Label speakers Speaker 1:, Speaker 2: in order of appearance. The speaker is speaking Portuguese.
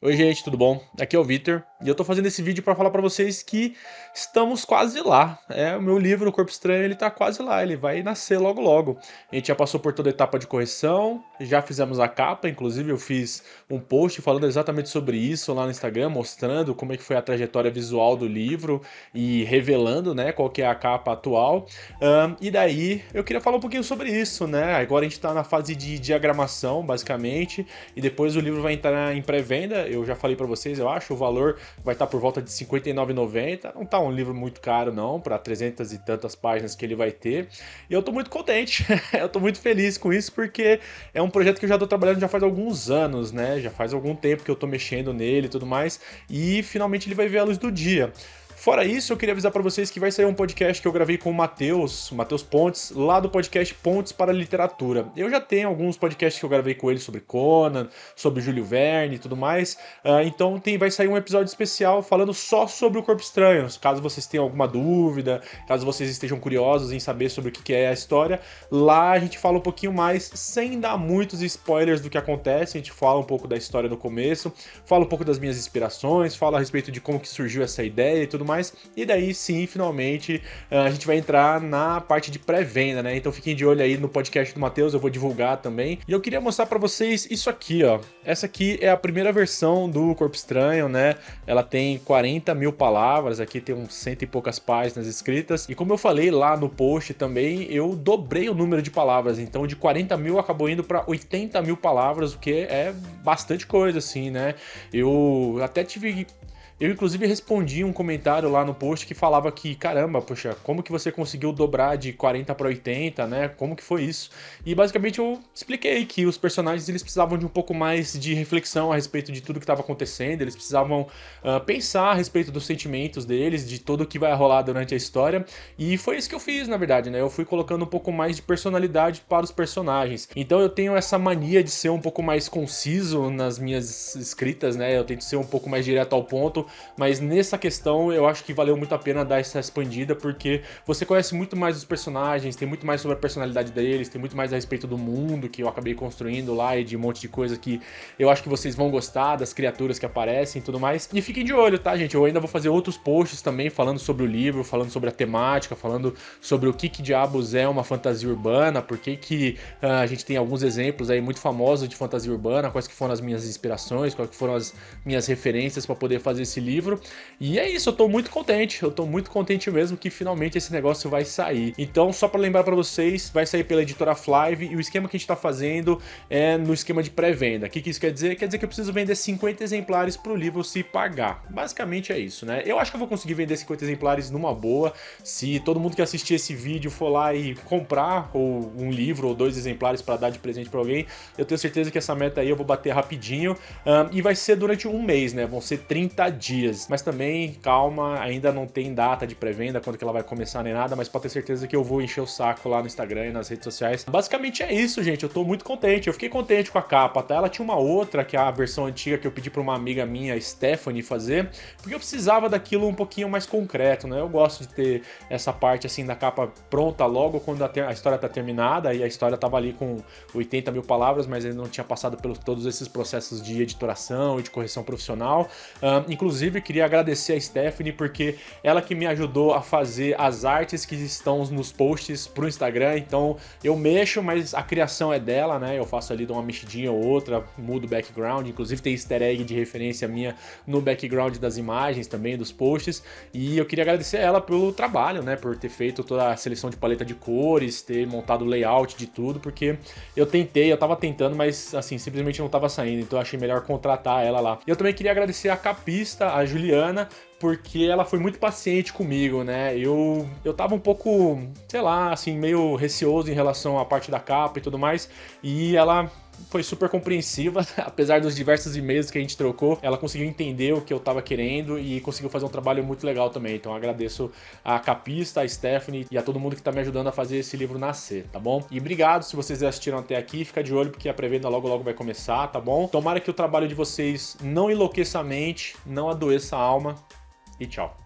Speaker 1: Oi gente, tudo bom? Aqui é o Vitor e eu tô fazendo esse vídeo para falar para vocês que estamos quase lá. O meu livro, O Corpo Estranho, ele tá quase lá, ele vai nascer logo logo. A gente já passou por toda a etapa de correção, já fizemos a capa, inclusive eu fiz um post falando exatamente sobre isso lá no Instagram, mostrando como é que foi a trajetória visual do livro e revelando, né, qual que é a capa atual. E daí eu queria falar um pouquinho sobre isso, né? Agora a gente tá na fase de diagramação, basicamente, e depois o livro vai entrar em pré-venda. Eu já falei para vocês, eu acho, o valor vai estar por volta de R$ 59,90. Não tá um livro muito caro não, para 300 e tantas páginas que ele vai ter. E eu tô muito contente, eu tô muito feliz com isso, porque é um projeto que eu já tô trabalhando já faz alguns anos, né? Já faz algum tempo que eu tô mexendo nele e tudo mais, e finalmente ele vai ver a luz do dia. Fora isso, eu queria avisar para vocês que vai sair um podcast que eu gravei com o Matheus Pontes, lá do podcast Pontes para a Literatura. Eu já tenho alguns podcasts que eu gravei com ele sobre Conan, sobre Júlio Verne e tudo mais, então vai sair um episódio especial falando só sobre o Corpo Estranho. Caso vocês tenham alguma dúvida, caso vocês estejam curiosos em saber sobre o que é a história, lá a gente fala um pouquinho mais, sem dar muitos spoilers do que acontece. A gente fala um pouco da história no começo, fala um pouco das minhas inspirações, fala a respeito de como que surgiu essa ideia e tudo mais, e daí sim, finalmente, a gente vai entrar na parte de pré-venda, né? Então fiquem de olho aí no podcast do Matheus, eu vou divulgar também. E eu queria mostrar pra vocês isso aqui, ó. Essa aqui é a primeira versão do Corpo Estranho, né? Ela tem 40 mil palavras, aqui tem uns cento e poucas páginas escritas. E como eu falei lá no post também, eu dobrei o número de palavras, então de 40 mil acabou indo pra 80 mil palavras, o que é bastante coisa, assim, né? Eu até tive... Eu, inclusive, respondi um comentário lá no post que falava que, caramba, poxa, como que você conseguiu dobrar de 40 para 80, né? Como que foi isso? E basicamente eu expliquei que os personagens eles precisavam de um pouco mais de reflexão a respeito de tudo que estava acontecendo, eles precisavam pensar a respeito dos sentimentos deles, de tudo que vai rolar durante a história, e foi isso que eu fiz, na verdade, né? Eu fui colocando um pouco mais de personalidade para os personagens. Então eu tenho essa mania de ser um pouco mais conciso nas minhas escritas, né? Eu tento ser um pouco mais direto ao ponto, mas nessa questão eu acho que valeu muito a pena dar essa expandida, porque você conhece muito mais os personagens, tem muito mais sobre a personalidade deles, tem muito mais a respeito do mundo que eu acabei construindo lá e de um monte de coisa que eu acho que vocês vão gostar, das criaturas que aparecem e tudo mais. E fiquem de olho, tá, gente? Eu ainda vou fazer outros posts também falando sobre o livro, falando sobre a temática, falando sobre o que diabos é uma fantasia urbana, por que a gente tem alguns exemplos aí muito famosos de fantasia urbana, quais que foram as minhas inspirações, quais que foram as minhas referências para poder fazer esse livro. E é isso, eu tô muito contente mesmo que finalmente esse negócio vai sair. Então, só para lembrar para vocês, vai sair pela editora Flive, e o esquema que a gente tá fazendo é no esquema de pré-venda. O que isso quer dizer? Quer dizer que eu preciso vender 50 exemplares pro livro se pagar. Basicamente é isso, né? Eu acho que eu vou conseguir vender 50 exemplares numa boa, se todo mundo que assistir esse vídeo for lá e comprar ou um livro ou 2 exemplares para dar de presente para alguém. Eu tenho certeza que essa meta aí eu vou bater rapidinho, e vai ser durante um mês, né? Vão ser 30 dias, mas também calma, ainda não tem data de pré-venda, quando que ela vai começar nem nada, mas pode ter certeza que eu vou encher o saco lá no Instagram e nas redes sociais. Basicamente é isso, gente, eu tô muito contente, eu fiquei contente com a capa, tá? Ela tinha uma outra, que é a versão antiga que eu pedi pra uma amiga minha, Stephanie, fazer, porque eu precisava daquilo um pouquinho mais concreto, né? Eu gosto de ter essa parte assim da capa pronta logo quando a história tá terminada, e a história tava ali com 80 mil palavras, mas ele não tinha passado por todos esses processos de editoração e de correção profissional. Inclusive, queria agradecer a Stephanie, porque ela que me ajudou a fazer as artes que estão nos posts pro Instagram. Então eu mexo, mas a criação é dela, né? Eu faço ali, dou uma mexidinha ou outra, mudo o background, inclusive tem easter egg de referência minha no background das imagens também, dos posts. E eu queria agradecer ela pelo trabalho, né? Por ter feito toda a seleção de paleta de cores, ter montado o layout de tudo, porque eu tava tentando, mas assim, simplesmente não tava saindo, então eu achei melhor contratar ela lá. Eu também queria agradecer a capista, a Juliana, porque ela foi muito paciente comigo, né? Eu tava um pouco, sei lá, assim, meio receoso em relação à parte da capa e tudo mais, e ela foi super compreensiva, apesar dos diversos e-mails que a gente trocou, ela conseguiu entender o que eu tava querendo e conseguiu fazer um trabalho muito legal também. Então agradeço a capista, a Stephanie e a todo mundo que tá me ajudando a fazer esse livro nascer, tá bom? E obrigado se vocês assistiram até aqui, fica de olho porque a pré-venda logo logo vai começar, tá bom? Tomara que o trabalho de vocês não enlouqueça a mente, não adoeça a alma, e tchau.